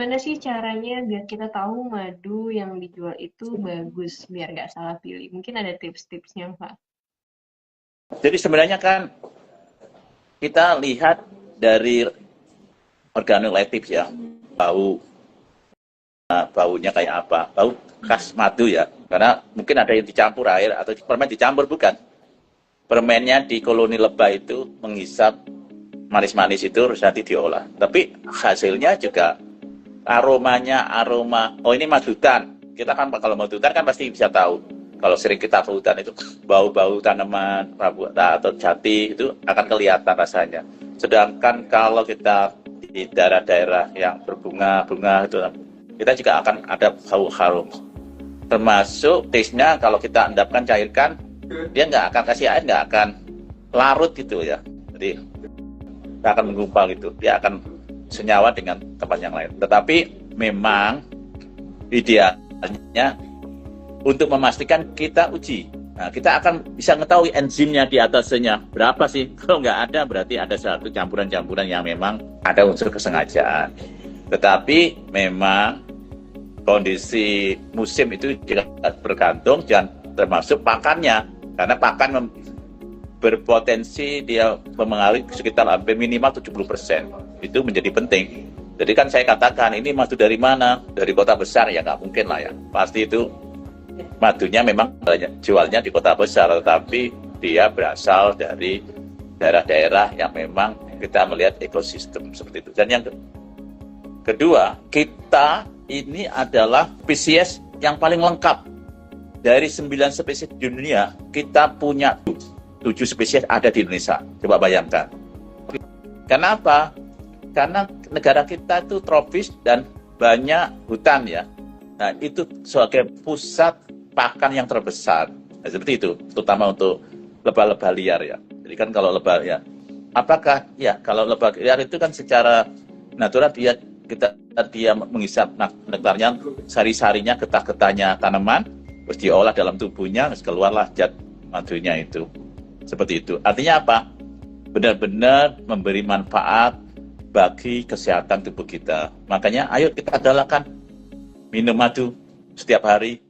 gimana sih caranya biar kita tahu madu yang dijual itu bagus, biar nggak salah pilih? Mungkin ada tips-tipsnya, Pak. Jadi sebenarnya kan kita lihat dari organoleptik ya, baunya kayak apa, bau khas madu ya, karena mungkin ada yang dicampur air atau permen dicampur, bukan. Permennya di koloni lebah itu menghisap manis-manis itu terus nanti diolah. Tapi hasilnya juga aroma, oh ini madu hutan. Kita kan kalau madu hutan kan pasti bisa tahu. Kalau sering kita ke hutan itu bau-bau tanaman rambutan atau jati itu akan kelihatan rasanya. Sedangkan kalau kita di daerah-daerah yang berbunga-bunga itu kita juga akan ada bau harum. Termasuk taste-nya kalau kita endapkan, cairkan, dia nggak akan kasih air, nggak akan larut gitu ya. Jadi nggak akan menggumpal gitu. Dia akan senyawa dengan tempat yang lain. Tetapi memang idealnya untuk memastikan kita uji. Nah, kita akan bisa mengetahui enzimnya di atasnya berapa sih. Kalau nggak ada berarti ada satu campuran-campuran yang memang ada unsur kesengajaan. Tetapi memang kondisi musim itu juga bergantung dan termasuk pakannya. Karena pakan berpotensi dia mempengaruhi sekitar hampir minimal 70%. Itu menjadi penting. Jadi kan saya katakan ini madu dari mana? Dari kota besar ya nggak mungkin lah ya. Pasti itu madunya memang jualnya di kota besar, tetapi dia berasal dari daerah-daerah yang memang kita melihat ekosistem seperti itu. Dan yang kedua, kita ini adalah spesies yang paling lengkap. Dari 9 spesies di dunia, kita punya 7 spesies ada di Indonesia. Coba bayangkan. Kenapa? Karena negara kita itu tropis dan banyak hutan ya. Nah, itu sebagai pusat pakan yang terbesar. Nah, seperti itu, terutama untuk lebah-lebah liar ya. Jadi kan kalau lebah ya, apakah ya kalau lebah liar itu kan secara natural dia menghisap nektarnya, sari-sarinya, getah-getahnya tanaman, terus diolah dalam tubuhnya, terus keluarlah zat madunya itu. Seperti itu. Artinya apa? Benar-benar memberi manfaat bagi kesehatan tubuh kita. Makanya ayo kita galakkan minum madu setiap hari,